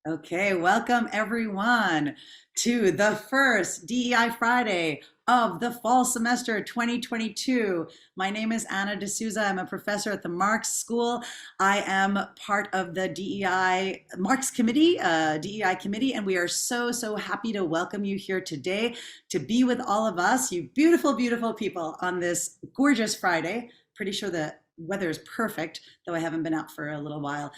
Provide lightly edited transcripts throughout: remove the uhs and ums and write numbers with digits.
Okay, welcome everyone to the first DEI Friday of the fall semester 2022. My name is Anna D'Souza. I'm a professor at the Marxe School. I am part of the DEI Marxe Committee, DEI Committee, and we are so happy to welcome you here today to be with all of us, you beautiful, beautiful people on this gorgeous Friday. Pretty sure the weather is perfect, though I haven't been out for a little while.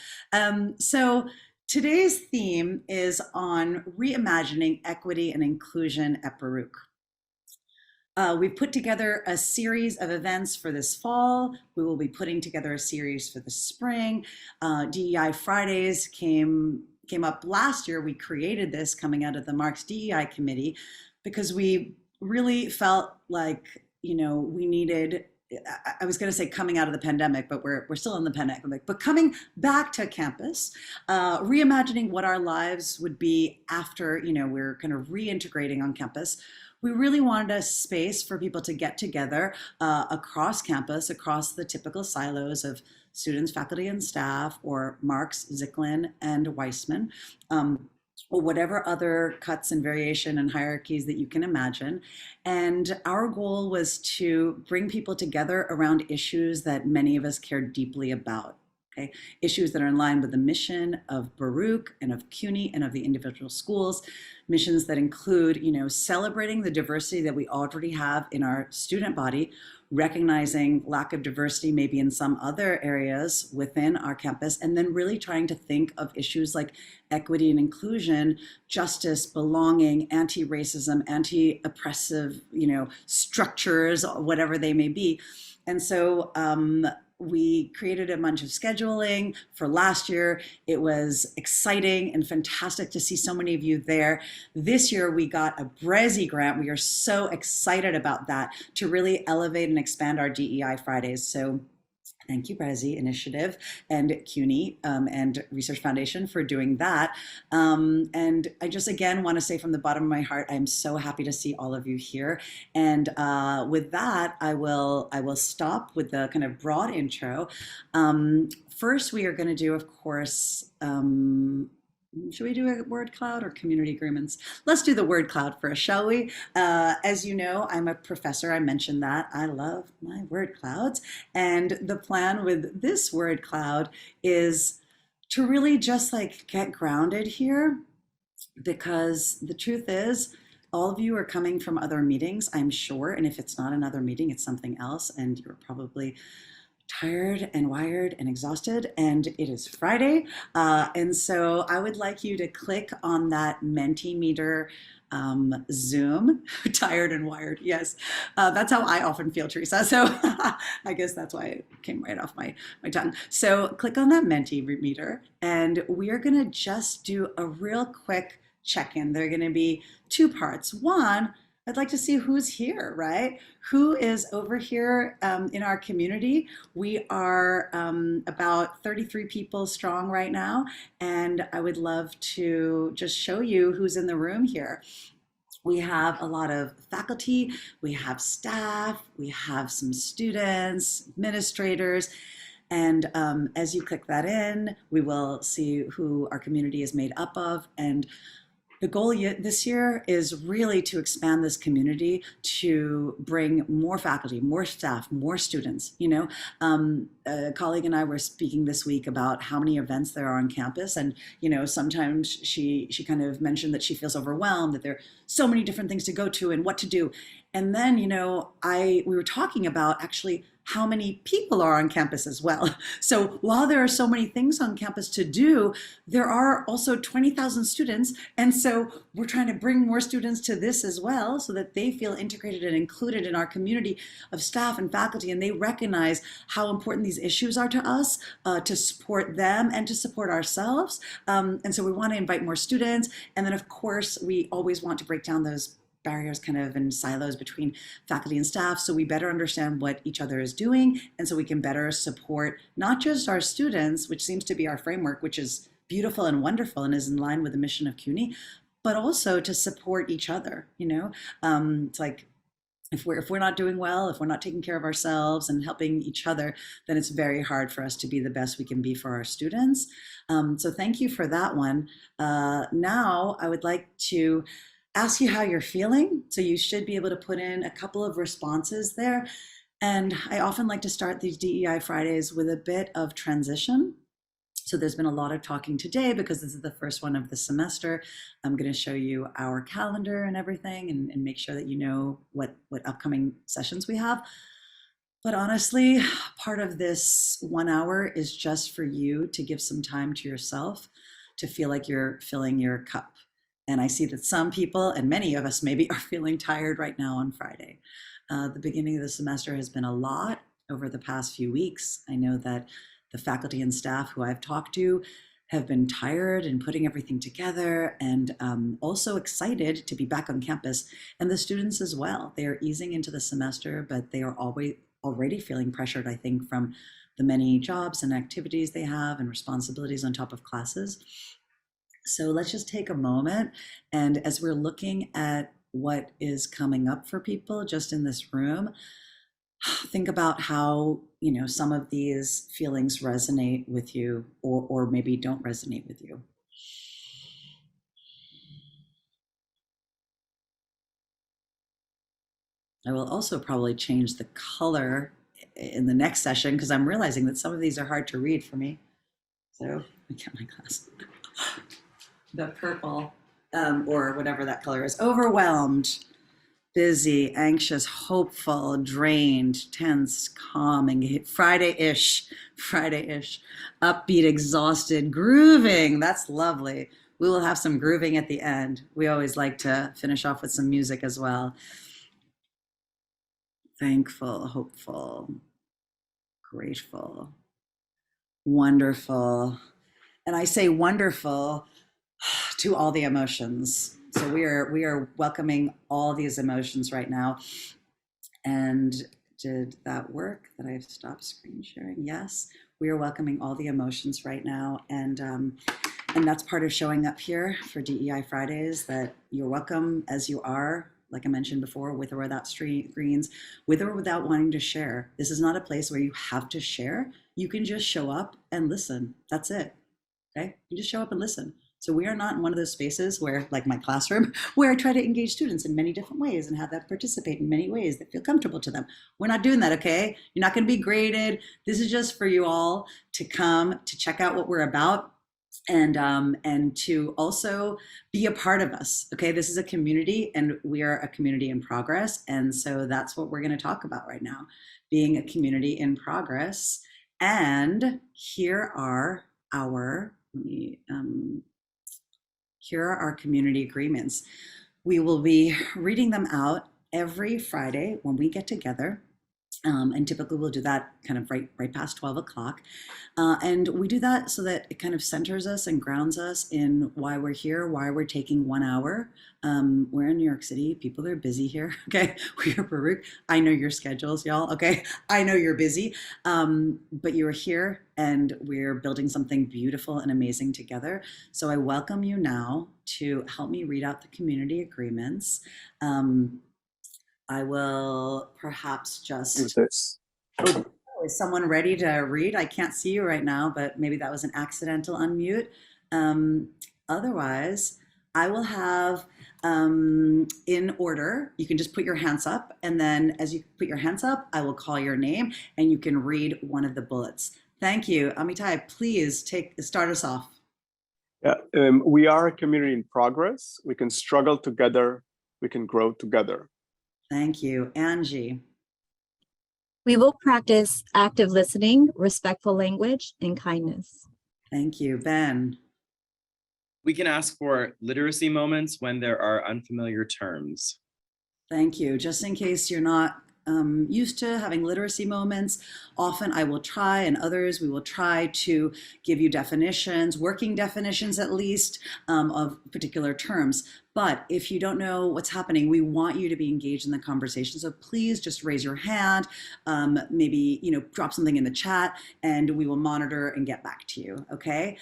Today's theme is on reimagining equity and inclusion at Baruch. We've put together a series of events for this fall. We will be putting together a series for the spring. DEI Fridays came up last year. We created this coming out of the Marxe DEI committee because we really felt like, we needed, I was going to say coming out of the pandemic, but we're still in the pandemic, but coming back to campus, reimagining what our lives would be after, we're kind of reintegrating on campus. We really wanted a space for people to get together across campus, across the typical silos of students, faculty, and staff, or Marx, Zicklin, and Weissman. Or whatever other cuts and variation and hierarchies that you can imagine. And our goal was to bring people together around issues that many of us care deeply about. Okay? Issues that are in line with the mission of Baruch and of CUNY and of the individual schools, missions that include, celebrating the diversity that we already have in our student body, recognizing lack of diversity maybe in some other areas within our campus, and then really trying to think of issues like equity and inclusion, justice, belonging, anti-racism, anti-oppressive, structures, whatever they may be. And so we created a bunch of scheduling for last year. It was exciting and fantastic to see so many of you there. This year we got a Brezzi grant. We are so excited about that to really elevate and expand our DEI Fridays. So thank you, Brezzi Initiative and CUNY and Research Foundation for doing that. And I just, again, want to say from the bottom of my heart, I'm so happy to see all of you here. And with that, I will stop with the kind of broad intro. First, we are going to do, of course, should we do a word cloud or community agreements? Let's do the word cloud first, shall we? As you know, I'm a professor. I mentioned that. I love my word clouds. And the plan with this word cloud is to really just get grounded here, because the truth is, all of you are coming from other meetings, I'm sure. And if it's not another meeting, it's something else. And you're probably tired and wired and exhausted, and it is Friday. And so I would like you to click on that Mentimeter Zoom, tired and wired. Yes, that's how I often feel, Teresa. So I guess that's why it came right off my tongue. So click on that Mentimeter, and we are gonna just do a real quick check-in. There are gonna be two parts. One, I'd like to see who's here, right? Who is over here in our community? We are about 33 people strong right now, and I would love to just show you who's in the room here. We have a lot of faculty, we have staff, we have some students, administrators, and as you click that in, we will see who our community is made up of. And the goal this year is really to expand this community, to bring more faculty, more staff, more students. A colleague and I were speaking this week about how many events there are on campus, and sometimes she kind of mentioned that she feels overwhelmed, that there are so many different things to go to and what to do. And then we were talking about actually how many people are on campus as well. So while there are so many things on campus to do, there are also 20,000 students. And so we're trying to bring more students to this as well, so that they feel integrated and included in our community of staff and faculty, and they recognize how important these issues are to us, to support them and to support ourselves. And so we want to invite more students. And then of course, we always want to break down those barriers kind of and silos between faculty and staff, so we better understand what each other is doing, and so we can better support not just our students, which seems to be our framework, which is beautiful and wonderful and is in line with the mission of CUNY, but also to support each other. It's like if we're not doing well, if we're not taking care of ourselves and helping each other, then it's very hard for us to be the best we can be for our students. So thank you for that one. Now I would like to ask you how you're feeling. So you should be able to put in a couple of responses there. And I often like to start these DEI Fridays with a bit of transition. So there's been a lot of talking today because this is the first one of the semester. I'm going to show you our calendar and everything and make sure that you know what upcoming sessions we have. But honestly, part of this 1 hour is just for you to give some time to yourself to feel like you're filling your cup. And I see that some people, and many of us maybe, are feeling tired right now on Friday. The beginning of the semester has been a lot over the past few weeks. I know that the faculty and staff who I've talked to have been tired and putting everything together, and also excited to be back on campus. And the students as well. They are easing into the semester, but they are already feeling pressured, I think, from the many jobs and activities they have and responsibilities on top of classes. So let's just take a moment, and as we're looking at what is coming up for people just in this room, think about how, some of these feelings resonate with you or maybe don't resonate with you. I will also probably change the color in the next session because I'm realizing that some of these are hard to read for me. So let me get my glasses. The purple, or whatever that color is, overwhelmed, busy, anxious, hopeful, drained, tense, calm, and Friday-ish, upbeat, exhausted, grooving. That's lovely. We will have some grooving at the end. We always like to finish off with some music as well. Thankful, hopeful, grateful, wonderful. And I say wonderful to all the emotions. So we are welcoming all these emotions right now. And did that work that I've stopped screen sharing? Yes, we are welcoming all the emotions right now. And that's part of showing up here for DEI Fridays, that you're welcome as you are, like I mentioned before, with or without screens, with or without wanting to share. This is not a place where you have to share. You can just show up and listen. That's it. Okay? You just show up and listen. So we are not in one of those spaces where, like my classroom, where I try to engage students in many different ways and have them participate in many ways that feel comfortable to them. We're not doing that, okay? You're not going to be graded. This is just for you all to come to check out what we're about, and to also be a part of us, okay? This is a community, and we are a community in progress, and so that's what we're going to talk about right now, being a community in progress. And here are our community agreements. We will be reading them out every Friday when we get together. And typically we'll do that kind of right past 12 o'clock. And we do that so that it kind of centers us and grounds us in why we're here, why we're taking 1 hour. We're in New York City. People are busy here, okay? We are Baruch. I know your schedules, y'all, okay? I know you're busy, but you're here and we're building something beautiful and amazing together. So I welcome you now to help me read out the community agreements. I will perhaps just, is someone ready to read? I can't see you right now, but maybe that was an accidental unmute. Otherwise, I will have in order, you can just put your hands up, and then as you put your hands up, I will call your name and you can read one of the bullets. Thank you. Amitai, please start us off. Yeah, we are a community in progress. We can struggle together. We can grow together. Thank you. Angie. We will practice active listening, respectful language, and kindness. Thank you. Ben. We can ask for literacy moments when there are unfamiliar terms. Thank you. Just in case you're not used to having literacy moments, often I will try, and others we will try to give you definitions, working definitions at least, of particular terms. But if you don't know what's happening, we want you to be engaged in the conversation. So please just raise your hand, maybe drop something in the chat, and we will monitor and get back to you, okay?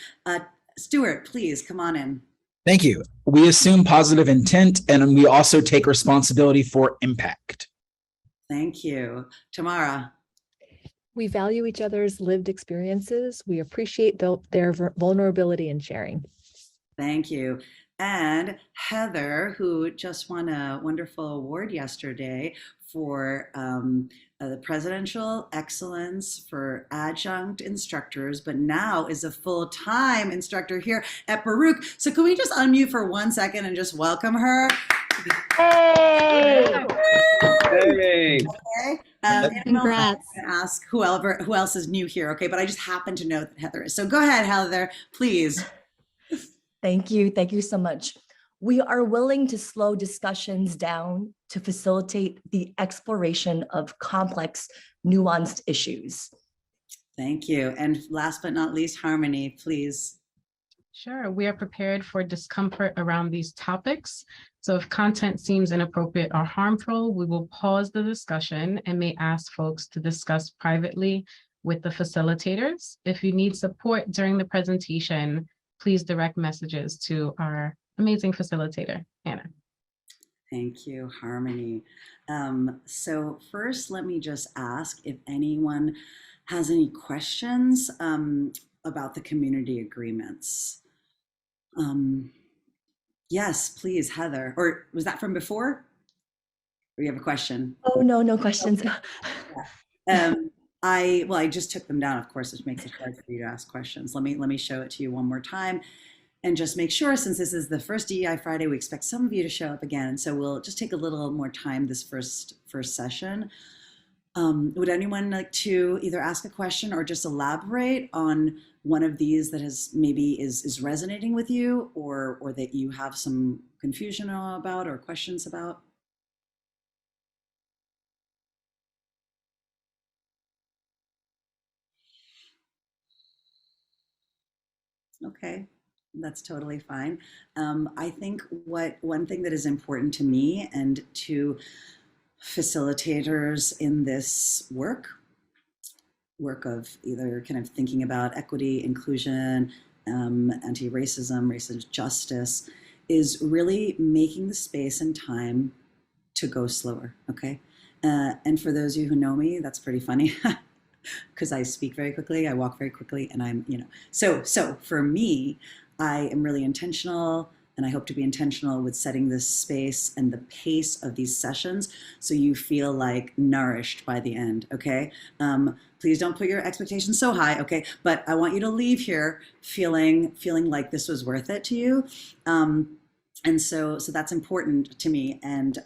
Stuart, please come on in. Thank you. We assume positive intent, and we also take responsibility for impact. Thank you. Tamara. We value each other's lived experiences. We appreciate their vulnerability and sharing. Thank you. And Heather, who just won a wonderful award yesterday for the Presidential Excellence for Adjunct Instructors, but now is a full-time instructor here at Baruch. So can we just unmute for 1 second and just welcome her? Hey! Hey. Okay. Congrats. I'm gonna ask who else is new here, okay? But I just happen to know that Heather is. So go ahead, Heather, please. Thank you. Thank you so much. We are willing to slow discussions down to facilitate the exploration of complex, nuanced issues. Thank you. And last but not least, Harmony, please. Sure, we are prepared for discomfort around these topics. So if content seems inappropriate or harmful, we will pause the discussion and may ask folks to discuss privately with the facilitators. If you need support during the presentation, please direct messages to our amazing facilitator, Anna. Thank you, Harmony. So first, let me just ask if anyone has any questions about the community agreements. Yes, please, Heather. Or was that from before? Or you have a question? Oh, no, no questions. I just took them down, of course, which makes it hard for you to ask questions. Let me show it to you one more time and just make sure, since this is the first DEI Friday, we expect some of you to show up again. So we'll just take a little more time this first session. Would anyone like to either ask a question or just elaborate on one of these that has maybe is resonating with you, or that you have some confusion about or questions about? Okay, that's totally fine. I think one thing that is important to me and to facilitators in this work of either kind of thinking about equity, inclusion, anti-racism, racist justice, is really making the space and time to go slower, okay? And for those of you who know me, that's pretty funny. Because I speak very quickly, I walk very quickly, and I'm, so for me, I am really intentional, and I hope to be intentional with setting this space and the pace of these sessions so you feel like nourished by the end, okay? Please don't put your expectations so high, okay? But I want you to leave here feeling like this was worth it to you. And so that's important to me. And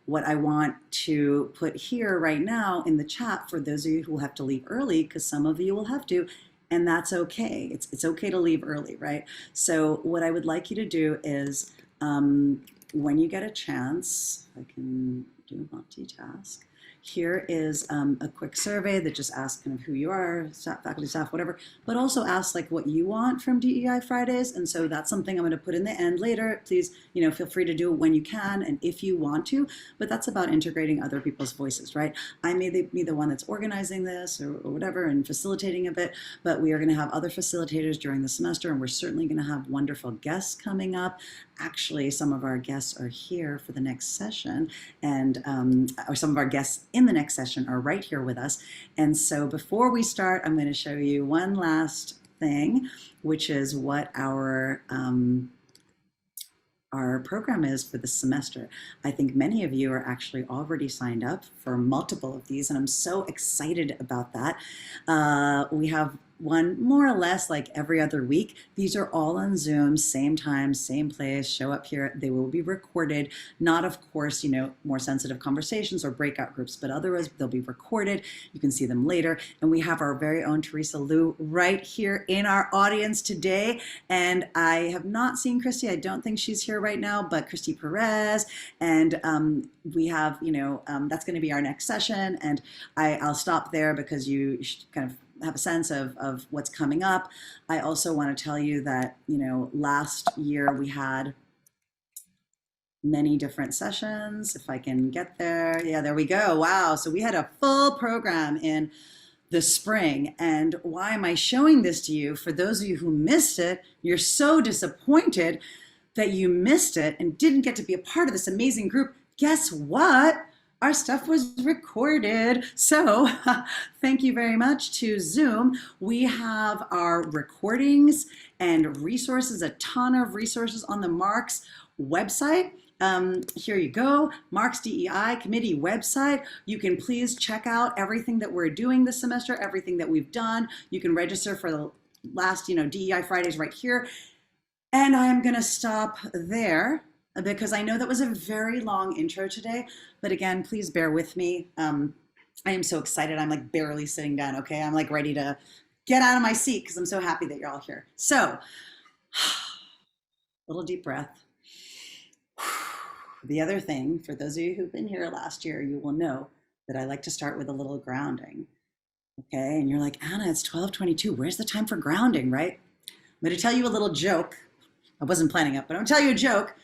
what I want to put here right now in the chat for those of you who have to leave early, because some of you will have to, and that's okay. It's okay to leave early, right? So what I would like you to do is when you get a chance, I can do multitask. Here is a quick survey that just asks kind of who you are, faculty, staff, whatever, but also asks like what you want from DEI Fridays. And so that's something I'm going to put in the end later. Please, feel free to do it when you can and if you want to, but that's about integrating other people's voices, right? I may be the one that's organizing this or whatever and facilitating a bit, but we are going to have other facilitators during the semester, and we're certainly going to have wonderful guests coming up. Actually, some of our guests are here for the next session, and or some of our guests in the next session are right here with us. And so before we start, I'm going to show you one last thing, which is what our program is for the semester. I think many of you are actually already signed up for multiple of these, and I'm so excited about that. We have one more or less like every other week. These are all on Zoom, same time, same place, show up here. They will be recorded, not of course, more sensitive conversations or breakout groups, but otherwise they'll be recorded. You can see them later. And we have our very own Teresa Liu right here in our audience today. And I have not seen Christy. I don't think she's here right now, but Christy Perez. And we have, that's going to be our next session. And I'll stop there because you should kind of have a sense of what's coming up. I also want to tell you that, last year we had many different sessions. If I can get there. Yeah, there we go. Wow. So we had a full program in the spring. And why am I showing this to you? For those of you who missed it, you're so disappointed that you missed it and didn't get to be a part of this amazing group. Guess what? our stuff was recorded. So thank you very much to Zoom. We have our recordings and resources, a ton of resources on the Marxe website. Here you go, Marxe DEI committee website. You can please check out everything that we're doing this semester, everything that we've done. You can register for the last, DEI Fridays right here. And I'm gonna stop there because I know that was a very long intro today, but again, please bear with me. I am so excited. I'm like barely sitting down, okay? I'm like ready to get out of my seat because I'm so happy that you're all here. So, little deep breath. The other thing, for those of you who've been here last year, you will know that I like to start with a little grounding, okay? And you're like, Anna, it's 12:22. Where's the time for grounding, right? I'm gonna tell you a little joke. I wasn't planning it, but I'm gonna tell you a joke.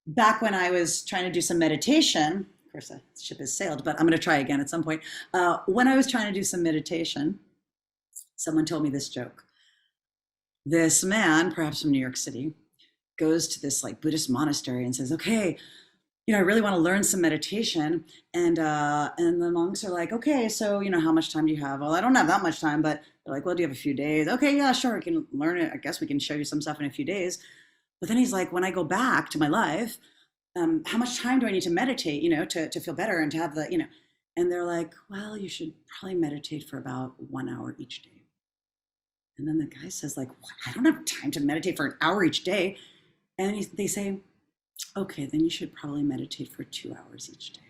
Back when I was trying to do some meditation, of course, the ship has sailed, but I'm gonna try again at some point. When I was trying to do some meditation, someone told me this joke. This man, perhaps from New York City, goes to this like Buddhist monastery and says, okay, I really want to learn some meditation. And the monks are like, okay, so, how much time do you have? Well, I don't have that much time, but they're like, well, do you have a few days? Okay, yeah, sure, I can learn it. I guess we can show you some stuff in a few days. But then he's like, when I go back to my life, how much time do I need to meditate, to feel better and to have the, and they're like, well, you should probably meditate for about 1 hour each day. And then the guy says like, what? I don't have time to meditate for an hour each day. And they say, okay, then you should probably meditate for 2 hours each day.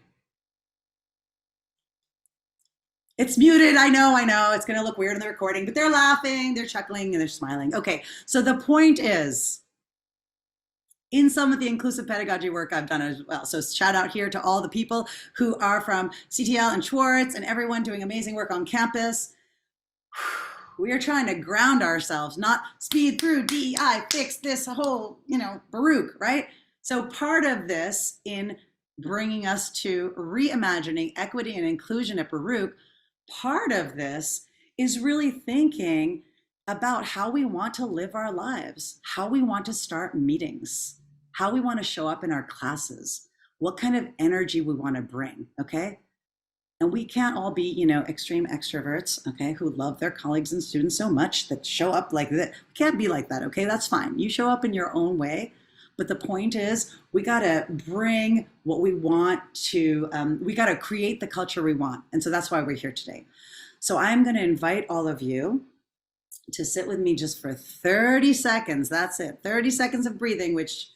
It's muted, I know. It's gonna look weird in the recording, but they're laughing, they're chuckling, and they're smiling. Okay, so the point is, in some of the inclusive pedagogy work I've done as well. So shout out here to all the people who are from CTL and Schwartz and everyone doing amazing work on campus. We are trying to ground ourselves, not speed through DEI, fix this whole, Baruch, right? So part of this in bringing us to reimagining equity and inclusion at Baruch, part of this is really thinking about how we want to live our lives, how we want to start meetings, how we want to show up in our classes, what kind of energy we want to bring, okay? And we can't all be, extreme extroverts, okay, who love their colleagues and students so much that show up like that. We can't be like that, okay? That's fine. You show up in your own way. But the point is, we got to bring what we want to, we got to create the culture we want. And so that's why we're here today. So I'm going to invite all of you to sit with me just for 30 seconds. That's it. 30 seconds of breathing, which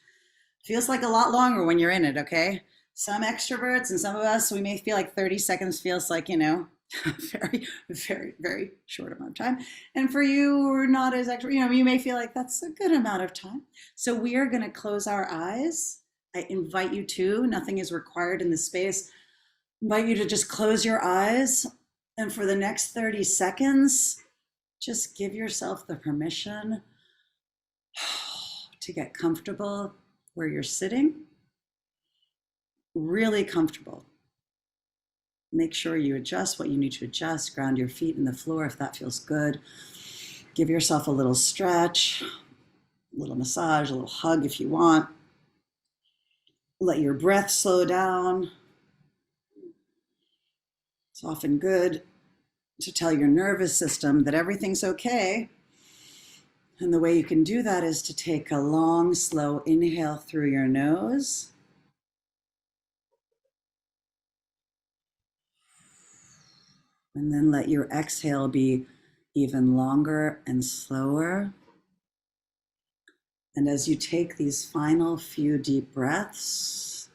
feels like a lot longer when you're in it, okay? Some extroverts and some of us, we may feel like 30 seconds feels like, very, very, very short amount of time. And for you who are not as extrovert, you may feel like that's a good amount of time. So we are going to close our eyes. I invite you to, nothing is required in this space. I invite you to just close your eyes. And for the next 30 seconds, just give yourself the permission to get comfortable where you're sitting. Really comfortable. Make sure you adjust what you need to adjust, ground your feet in the floor if that feels good. Give yourself a little stretch, a little massage, a little hug if you want. Let your breath slow down. It's often good to tell your nervous system that everything's okay. And the way you can do that is to take a long, slow inhale through your nose. And then let your exhale be even longer and slower. And as you take these final few deep breaths,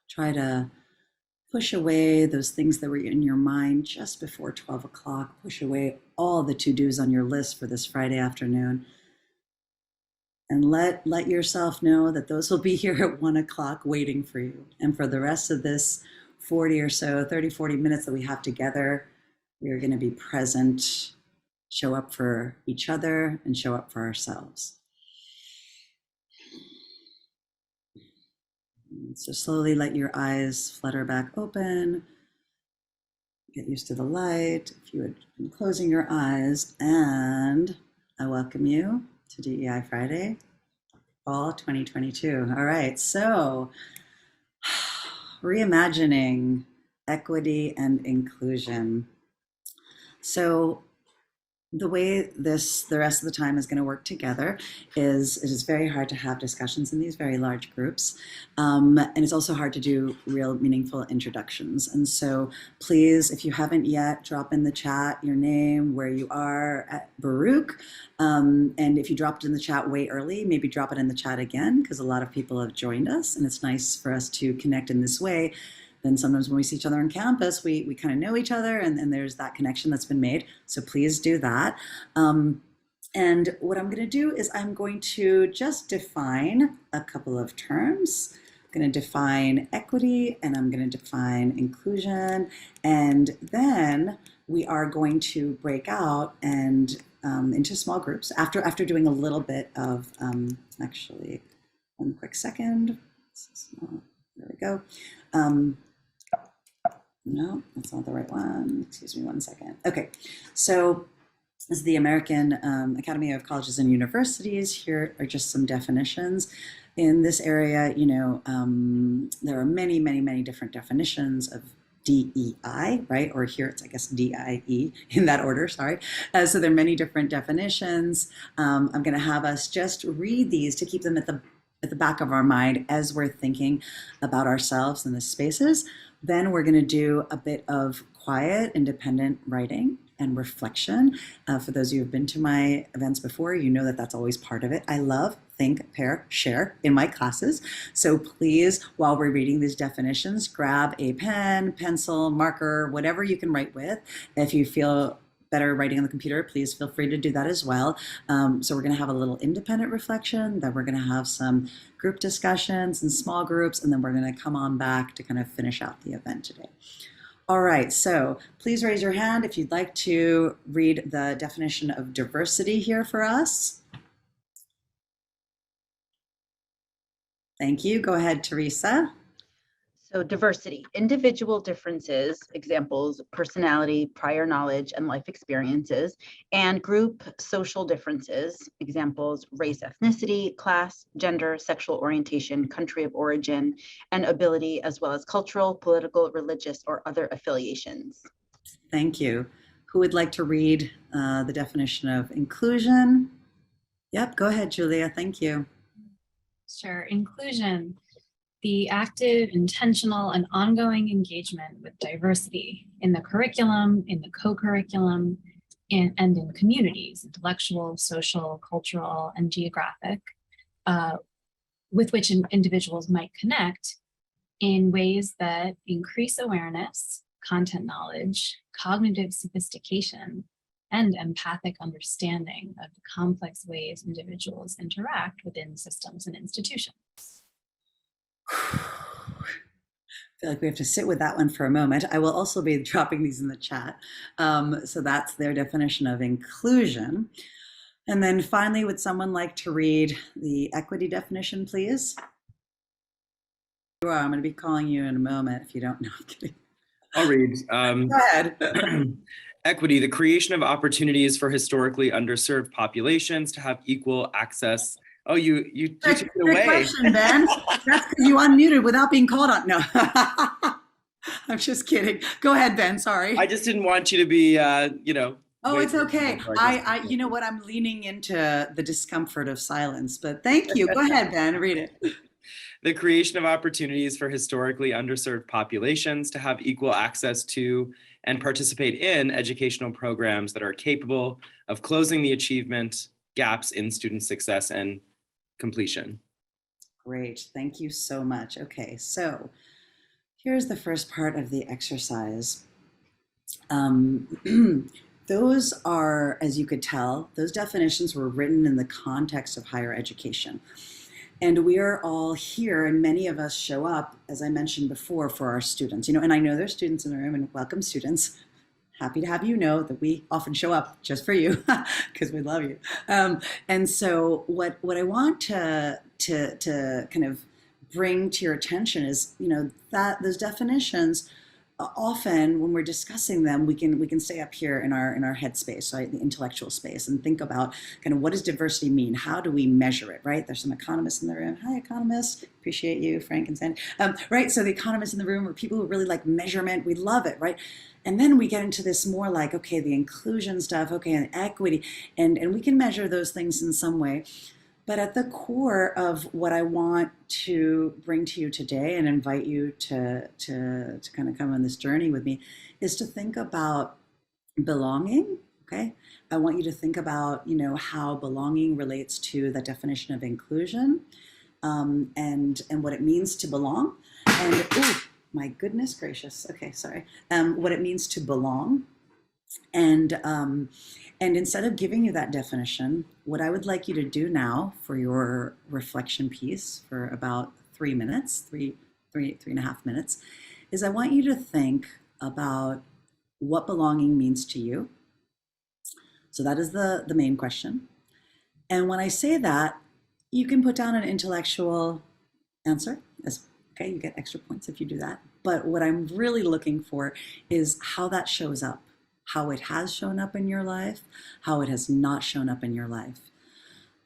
try to push away those things that were in your mind just before 12 o'clock. Push away all the to-dos on your list for this Friday afternoon. And let yourself know that those will be here at 1 o'clock waiting for you. And for the rest of this 40 or so, 30, 40 minutes that we have together, we are going to be present, show up for each other, and show up for ourselves. So slowly let your eyes flutter back open. Get used to the light. If you had been closing your eyes, and I welcome you to DEI Friday, fall 2022. All right, so reimagining equity and inclusion. So the way the rest of the time is going to work together is it is very hard to have discussions in these very large groups. And it's also hard to do real meaningful introductions. And so please, if you haven't yet, drop in the chat your name, where you are at Baruch. And if you dropped in the chat way early, maybe drop it in the chat again, because a lot of people have joined us and it's nice for us to connect in this way. Then sometimes when we see each other on campus, we kind of know each other and there's that connection that's been made. So please do that. And what I'm going to do is I'm going to just define a couple of terms. I'm going to define equity and I'm going to define inclusion. And then we are going to break out and into small groups after doing a little bit of, actually, one quick second. There we go. No, that's not the right one. Excuse me one second. Okay, so this is the American Academy of Colleges and Universities. Here are just some definitions. In this area, you know, there are many, many, many different definitions of DEI, right? Or here it's, I guess, DIE in that order, sorry. So there are many different definitions. I'm going to have us just read these to keep them at the back of our mind as we're thinking about ourselves in the spaces. Then we're going to do a bit of quiet, independent writing and reflection. For those of you who have been to my events before, you know that that's always part of it. I love think, pair, share in my classes. So please, while we're reading these definitions, grab a pen, pencil, marker, whatever you can write with. If you feel better writing on the computer, please feel free to do that as well. So we're going to have a little independent reflection, then we're going to have some group discussions and small groups, and then we're going to come on back to kind of finish out the event today. All right, so please raise your hand if you'd like to read the definition of diversity here for us. Thank you. Go ahead, Teresa. So diversity, individual differences, examples, personality, prior knowledge, and life experiences, and group social differences, examples, race, ethnicity, class, gender, sexual orientation, country of origin, and ability, as well as cultural, political, religious, or other affiliations. Thank you. Who would like to read the definition of inclusion? Yep, go ahead, Julia. Thank you. Sure. Inclusion. The active, intentional, and ongoing engagement with diversity in the curriculum, in the co-curriculum, and in communities, intellectual, social, cultural, and geographic, with which individuals might connect in ways that increase awareness, content knowledge, cognitive sophistication, and empathic understanding of the complex ways individuals interact within systems and institutions. I feel like we have to sit with that one for a moment. I will also be dropping these in the chat. So that's their definition of inclusion. And then finally, would someone like to read the equity definition, please? You are. I'm going to be calling you in a moment if you don't know. I'm kidding. I'll read. Go ahead. Equity, the creation of opportunities for historically underserved populations to have equal access. Oh, you took it away. Great question, Ben. That's because you unmuted without being called on. No, I'm just kidding. Go ahead, Ben. Sorry. I just didn't want you to be, Oh, it's okay. You know what? I'm leaning into the discomfort of silence, but thank you. Go ahead, Ben. Read it. The creation of opportunities for historically underserved populations to have equal access to and participate in educational programs that are capable of closing the achievement gaps in student success and completion. Great. Thank you so much. Okay, so here's the first part of the exercise. Those are, as you could tell, those definitions were written in the context of higher education. And we are all here, and many of us show up, as I mentioned before, for our students. And I know there's students in the room, and welcome students. Happy to have you know that we often show up just for you because we love you. And so what I want to kind of bring to your attention is, that those definitions often when we're discussing them, we can stay up here in our head space, right, the intellectual space, and think about kind of what does diversity mean? How do we measure it, right? There's some economists in the room. Hi, economists. Appreciate you, Frank and Sandy. Right, so the economists in the room are people who really like measurement. We love it, right? And then we get into this more like, okay, the inclusion stuff, okay, and equity, and we can measure those things in some way. But at the core of what I want to bring to you today and invite you to kind of come on this journey with me is to think about belonging, okay? I want you to think about, how belonging relates to the definition of inclusion, and what it means to belong. And, oh, my goodness gracious, okay, sorry. What it means to belong. And instead of giving you that definition, what I would like you to do now for your reflection piece for about 3 minutes, three and a half minutes, is I want you to think about what belonging means to you. So that is the main question. And when I say that, you can put down an intellectual answer. Okay, you get extra points if you do that. But what I'm really looking for is how that shows up. How it has shown up in your life, how it has not shown up in your life.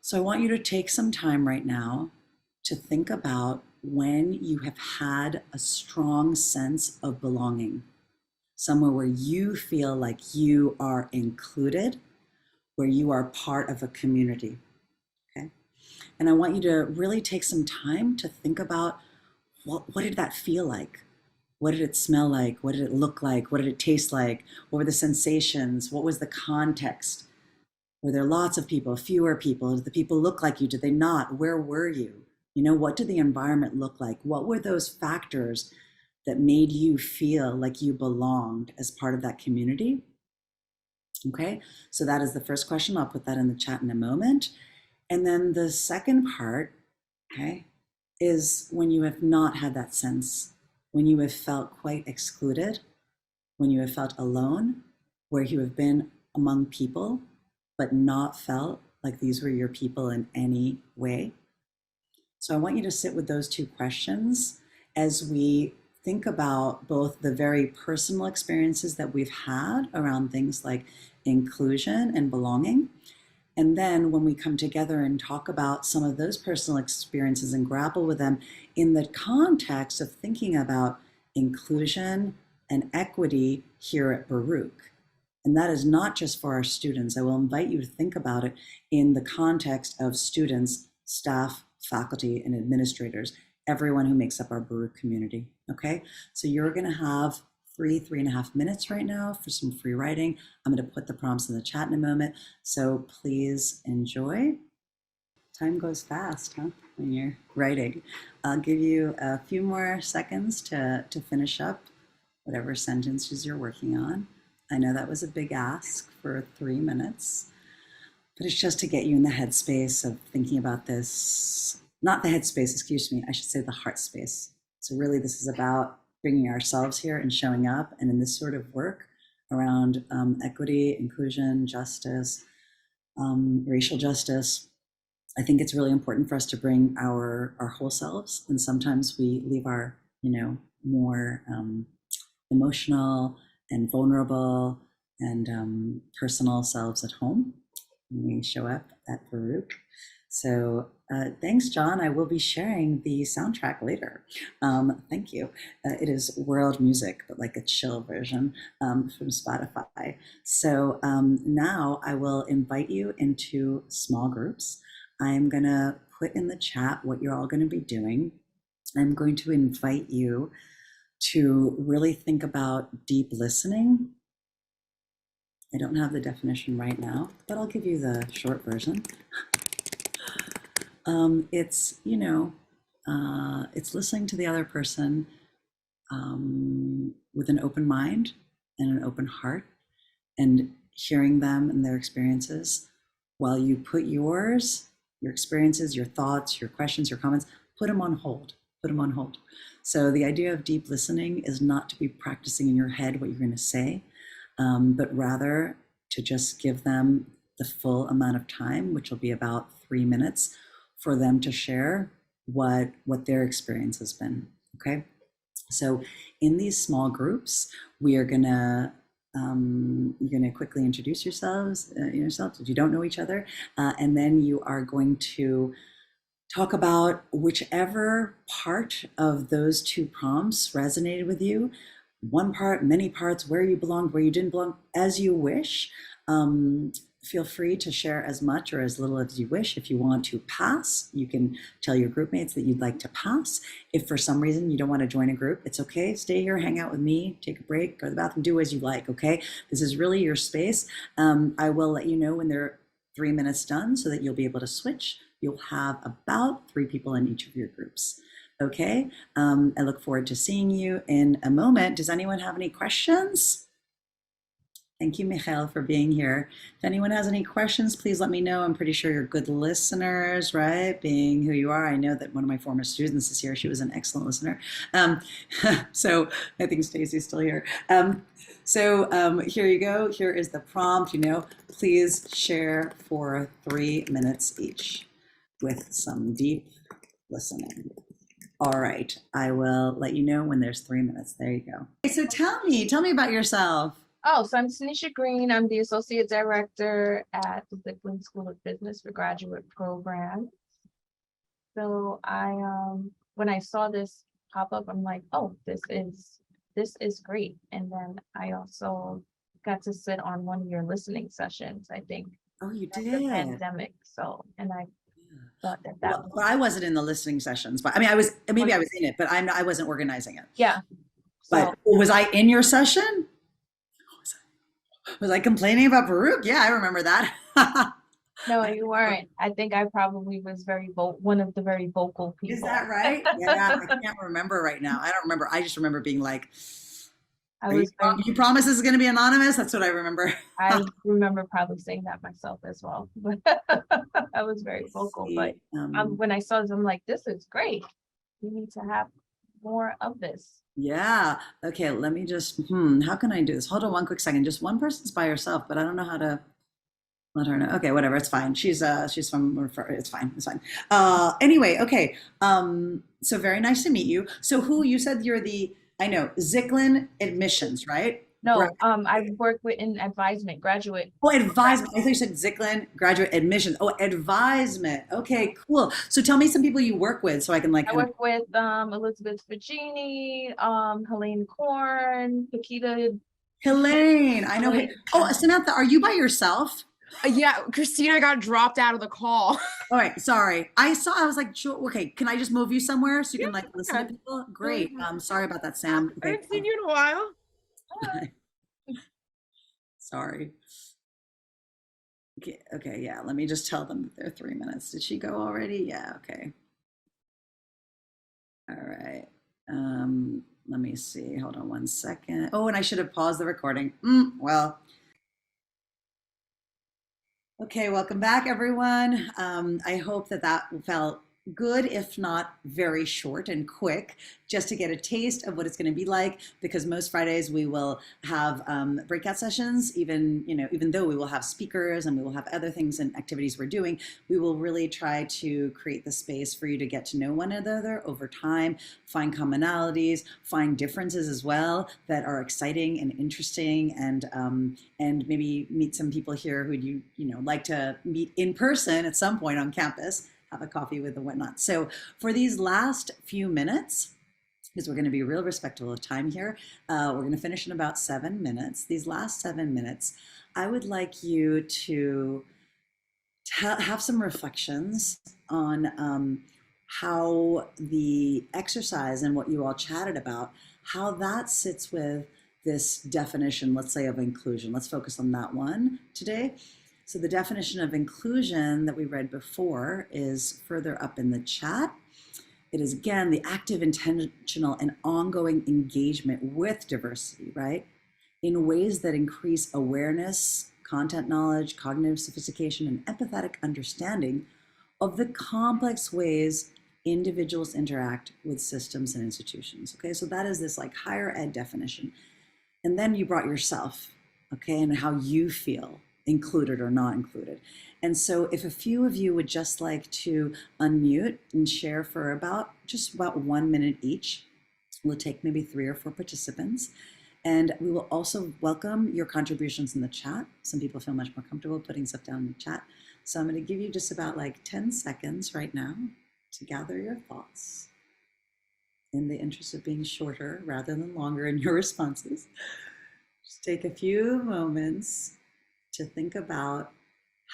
So I want you to take some time right now to think about when you have had a strong sense of belonging, somewhere where you feel like you are included, where you are part of a community, okay? And I want you to really take some time to think about what did that feel like? What did it smell like? What did it look like? What did it taste like? What were the sensations? What was the context? Were there lots of people, fewer people? Did the people look like you? Did they not? Where were you? What did the environment look like? What were those factors that made you feel like you belonged as part of that community? Okay, so that is the first question. I'll put that in the chat in a moment. And then the second part, okay, is when you have not had that sense, when you have felt quite excluded, when you have felt alone, where you have been among people, but not felt like these were your people in any way. So I want you to sit with those two questions as we think about both the very personal experiences that we've had around things like inclusion and belonging. And then when we come together and talk about some of those personal experiences and grapple with them in the context of thinking about inclusion and equity here at Baruch. And that is not just for our students. I will invite you to think about it in the context of students, staff, faculty, and administrators, everyone who makes up our Baruch community, okay? So you're gonna have 3.5 minutes right now for some free writing. I'm going to put the prompts in the chat in a moment, so please enjoy. Time goes fast, huh, when you're writing. I'll give you a few more seconds to finish up whatever sentences you're working on. I know that was a big ask for 3 minutes, but it's just to get you in the headspace of thinking about this. Not the headspace, excuse me, I should say the heart space. So really this is about bringing ourselves here and showing up, and in this sort of work around equity, inclusion, justice, racial justice, I think it's really important for us to bring our whole selves, and sometimes we leave our more emotional and vulnerable and personal selves at home when we show up at Baruch. So thanks, John. I will be sharing the soundtrack later. Thank you. It is world music, but like a chill version from Spotify. So now I will invite you into small groups. I'm going to put in the chat what you're all going to be doing. I'm going to invite you to really think about deep listening. I don't have the definition right now, but I'll give you the short version. It's, it's listening to the other person with an open mind and an open heart, and hearing them and their experiences while you put your experiences, your thoughts, your questions, your comments, put them on hold. So the idea of deep listening is not to be practicing in your head what you're going to say, but rather to just give them the full amount of time, which will be about 3 minutes, for them to share what their experience has been, okay? So in these small groups, we are gonna you're going to quickly introduce yourselves if you don't know each other, and then you are going to talk about whichever part of those two prompts resonated with you. One part, many parts, where you belonged, where you didn't belong, as you wish. Feel free to share as much or as little as you wish. If you want to pass, you can tell your group mates that you'd like to pass. If for some reason you don't want to join a group, it's okay. Stay here, hang out with me, take a break, go to the bathroom, do as you like, okay? This is really your space. I will let you know when they're 3 minutes done so that you'll be able to switch. You'll have about 3 people in each of your groups. Okay, I look forward to seeing you in a moment. Does anyone have any questions? Thank you, Michael, for being here. If anyone has any questions, please let me know. I'm pretty sure you're good listeners, right? Being who you are. I know that one of my former students is here. She was an excellent listener. So I think Stacy's still here. Here you go. Here is the prompt, please share for 3 minutes each with some deep listening. All right, I will let you know when there's 3 minutes. There you go. Okay, so tell me about yourself. Oh, so I'm Tanisha Green. I'm the Associate Director at the Zicklin School of Business for Graduate Program. So when I saw this pop up, I'm like, oh, this is great. And then I also got to sit on one of your listening sessions, I think. Oh, you did? The pandemic. So, and I thought that well, I wasn't in the listening sessions, but I mean, I was in it, but I wasn't organizing it. Yeah. But was I in your session? Was I complaining about Baruch? Yeah, I remember that. No, you weren't. I think I probably was one of the very vocal people. Is that right? Yeah, I can't remember right now. I don't remember. I just remember being like, you promise this is going to be anonymous? That's what I remember. I remember probably saying that myself as well. But I was very vocal. But when I saw this, I'm like, this is great. We need to have more of this. Yeah. Okay. Let me just, how can I do this? Hold on one quick second. Just one person's by herself, but I don't know how to let her know. Okay, whatever. It's fine. She's from, it's fine. It's fine. Anyway. Okay. So very nice to meet you. So you said you're Zicklin admissions, right? No, I work in advisement, graduate. Oh, advisement. I thought you said Zicklin graduate admissions. Oh, advisement. Okay, cool. So tell me some people you work with so I can I work with Elizabeth Virginie, Helene Korn, Paquita. Helene, I know. Oh, Samantha, are you by yourself? Yeah, Christina got dropped out of the call. All right, sorry. I was like, sure, okay, can I just move you somewhere so you can listen to people? Great. Sorry about that, Sam. I haven't seen you in a while. Sorry. Okay, yeah, let me just tell them that they're 3 minutes. Did she go already? Yeah, okay. All right. Let me see. Hold on one second. Oh, and I should have paused the recording. Well. Okay, welcome back, everyone. I hope that felt good, if not very short and quick, just to get a taste of what it's going to be like, because most Fridays we will have breakout sessions, even though we will have speakers and we will have other things and activities we're doing, we will really try to create the space for you to get to know one another over time, find commonalities, find differences as well that are exciting and interesting, and maybe meet some people here who you like to meet in person at some point on campus, have a coffee with and whatnot. So for these last few minutes, because we're going to be real respectful of time here, we're going to finish in about 7 minutes. These last 7 minutes, I would like you to have some reflections on how the exercise and what you all chatted about, how that sits with this definition, let's say, of inclusion. Let's focus on that one today. So the definition of inclusion that we read before is further up in the chat. It is, again, the active, intentional, and ongoing engagement with diversity, right? In ways that increase awareness, content knowledge, cognitive sophistication, and empathetic understanding of the complex ways individuals interact with systems and institutions. Okay, so that is this higher ed definition. And then you brought yourself, okay, and how you feel included or not included. And so if a few of you would just like to unmute and share for about 1 minute each, We'll take maybe 3 or 4 participants. And we will also welcome your contributions in the chat. Some people feel much more comfortable putting stuff down in the chat. So I'm going to give you just about like 10 seconds right now to gather your thoughts in the interest of being shorter rather than longer in your responses. Just take a few moments to think about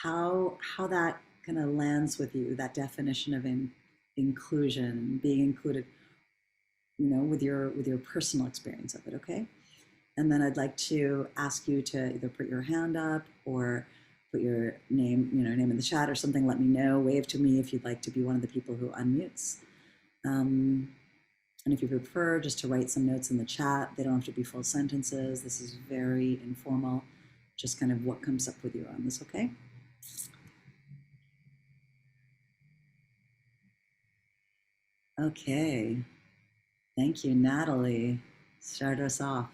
how that kind of lands with you, that definition of inclusion, being included, you know, with your personal experience of it, okay? And then I'd like to ask you to either put your hand up or put your name, name in the chat or something. Let me know, wave to me if you'd like to be one of the people who unmutes. And if you prefer, just to write some notes in the chat. They don't have to be full sentences. This is very informal, just kind of what comes up with you on this, okay? Okay, thank you, Natalie. Start us off.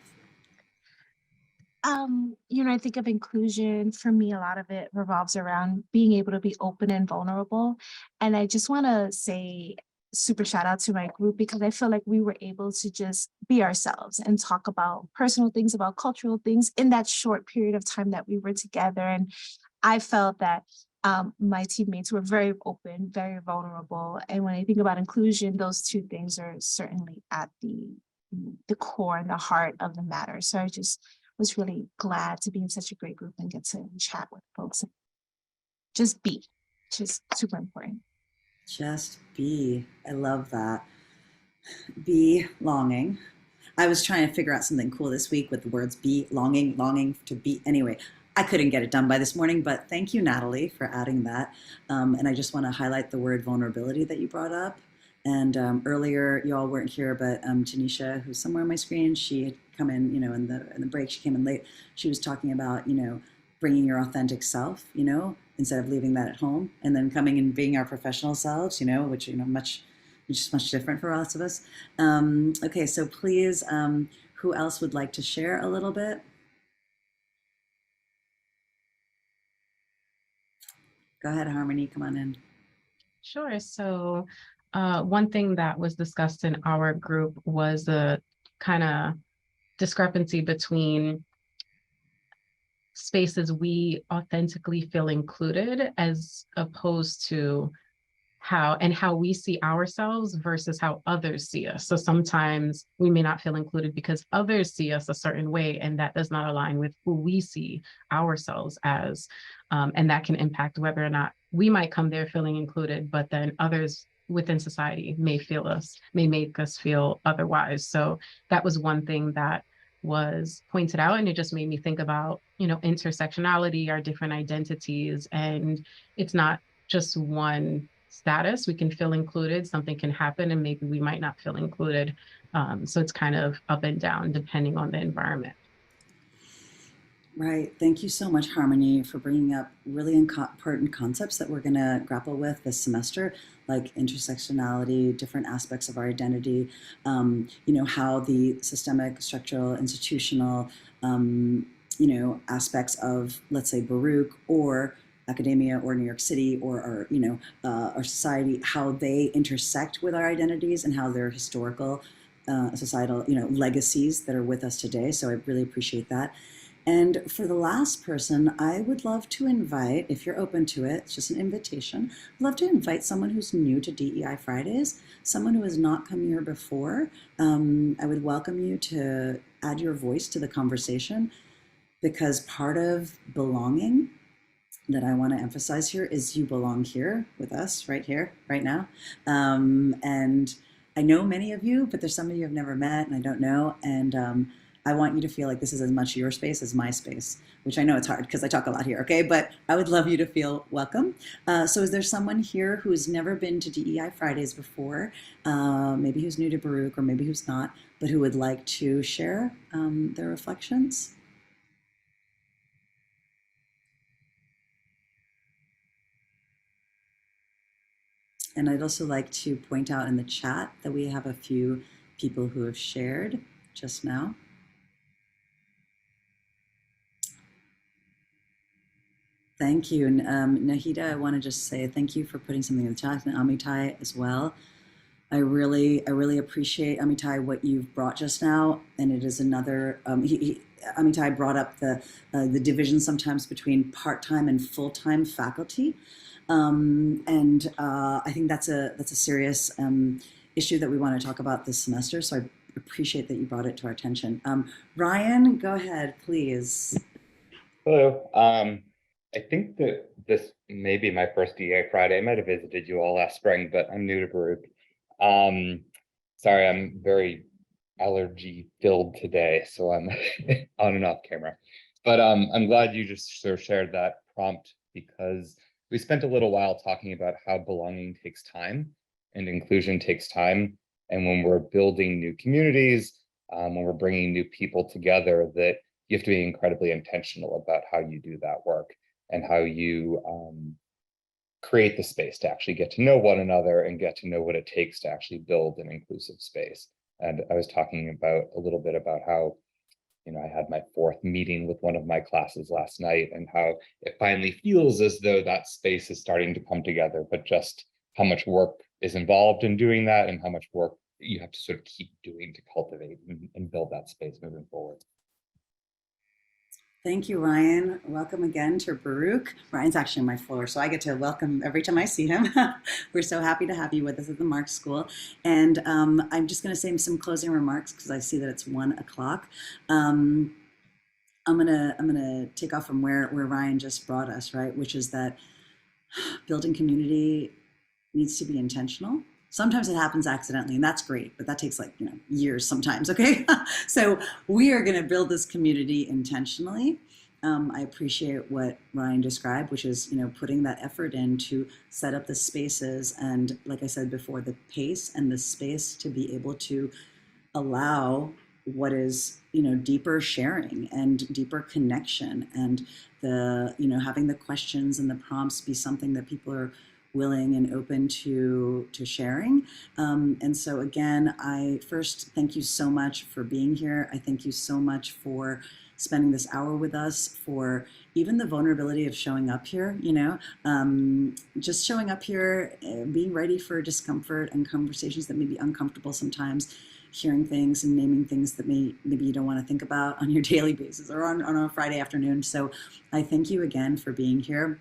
I think of inclusion, for me, a lot of it revolves around being able to be open and vulnerable. And I just want to say super shout out to my group, because I feel like we were able to just be ourselves and talk about personal things, about cultural things in that short period of time that we were together. And I felt that my teammates were very open, very vulnerable. And when I think about inclusion, those two things are certainly at the core and the heart of the matter. So I just was really glad to be in such a great group and get to chat with folks. Just be, just super important. Just be. I love that. Be longing. I was trying to figure out something cool this week with the words be, longing to be. Anyway, I couldn't get it done by this morning, but thank you, Natalie, for adding that. And I just want to highlight the word vulnerability that you brought up. And earlier, you all weren't here, but Tanisha, who's somewhere on my screen, she had come in, in the break, she came in late. She was talking about, bringing your authentic self, instead of leaving that at home, and then coming and being our professional selves, which, much different for lots of us. Okay, so please, who else would like to share a little bit? Go ahead, Harmony, come on in. Sure. So one thing that was discussed in our group was the kind of discrepancy between spaces we authentically feel included as opposed to how we see ourselves versus how others see us. So sometimes we may not feel included because others see us a certain way, and that does not align with who we see ourselves as. And that can impact whether or not we might come there feeling included, but then others within society may make us feel otherwise. So that was one thing that was pointed out, and it just made me think about, intersectionality, our different identities, and it's not just one status. We can feel included, something can happen, and maybe we might not feel included. So it's kind of up and down depending on the environment. Right. Thank you so much, Harmony, for bringing up really important concepts that we're going to grapple with this semester, like intersectionality, different aspects of our identity, how the systemic, structural, institutional, aspects of, let's say, Baruch or academia or New York City or our society, how they intersect with our identities and how they're historical, societal, legacies that are with us today. So I really appreciate that. And for the last person, I would love to invite, if you're open to it, it's just an invitation, I'd love to invite someone who's new to DEI Fridays, someone who has not come here before. I would welcome you to add your voice to the conversation, because part of belonging that I want to emphasize here is you belong here with us, right here, right now. And I know many of you, but there's some of you I've never met and I don't know. And I want you to feel like this is as much your space as my space, which I know it's hard because I talk a lot here, okay? But I would love you to feel welcome. So is there someone here who's never been to DEI Fridays before, maybe who's new to Baruch or maybe who's not, but who would like to share their reflections? And I'd also like to point out in the chat that we have a few people who have shared just now. Thank you. Nahida, I want to just say thank you for putting something in the chat, and Amitai as well. I really appreciate, Amitai, what you've brought just now, and it is another. Amitai brought up the division sometimes between part-time and full-time faculty, and I think that's a serious issue that we want to talk about this semester. So I appreciate that you brought it to our attention. Ryan, go ahead, please. Hello. I think that this may be my first DEI Friday. I might have visited you all last spring, but I'm new to Baruch. Sorry, I'm very allergy filled today, so I'm on and off camera. But I'm glad you just sort of shared that prompt, because we spent a little while talking about how belonging takes time and inclusion takes time. And when we're building new communities, when we're bringing new people together, that you have to be incredibly intentional about how you do that work and how you create the space to actually get to know one another and get to know what it takes to actually build an inclusive space. And I was talking about a little bit about how, you know, I had my 4th meeting with one of my classes last night, and how it finally feels as though that space is starting to come together, but just how much work is involved in doing that and how much work you have to sort of keep doing to cultivate and build that space moving forward. Thank you, Ryan. Welcome again to Baruch. Ryan's actually on my floor, so I get to welcome every time I see him. We're so happy to have you with us at the Marxe School. And I'm just going to say some closing remarks because I see that it's 1 o'clock. I'm gonna take off from where Ryan just brought us, right? Which is that building community needs to be intentional. Sometimes it happens accidentally, and that's great, but that takes like, years sometimes, okay? So we are gonna build this community intentionally. I appreciate what Ryan described, which is, putting that effort in to set up the spaces and, like I said before, the pace and the space to be able to allow what is, deeper sharing and deeper connection, and the, having the questions and the prompts be something that people are willing and open to sharing. And so again, I first thank you so much for being here. I thank you so much for spending this hour with us, for even the vulnerability of showing up here, just showing up here, being ready for discomfort and conversations that may be uncomfortable sometimes, hearing things and naming things that maybe you don't want to think about on your daily basis or on a Friday afternoon. So I thank you again for being here.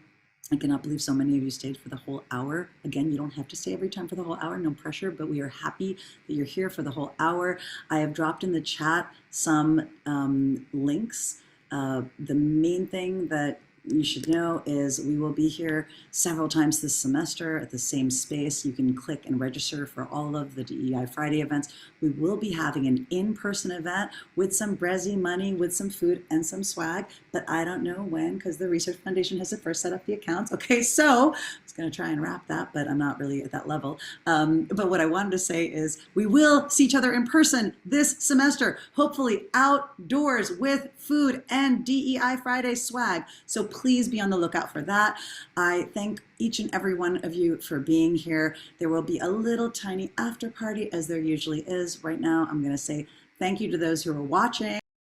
I cannot believe so many of you stayed for the whole hour. Again, you don't have to stay every time for the whole hour, no pressure, but we are happy that you're here for the whole hour. I have dropped in the chat some links. The main thing that you should know is we will be here several times this semester at the same space. You can click and register for all of the DEI Friday events. We will be having an in-person event with some Brezzy money, with some food and some swag, but I don't know when because the Research Foundation has to first set up the accounts. Okay, so I was going to try and wrap that, but I'm not really at that level. But what I wanted to say is we will see each other in person this semester, hopefully outdoors with food and DEI Friday swag. So please be on the lookout for that. I thank each and every one of you for being here. There will be a little tiny after party as there usually is. Right now, I'm going to say thank you to those who are watching.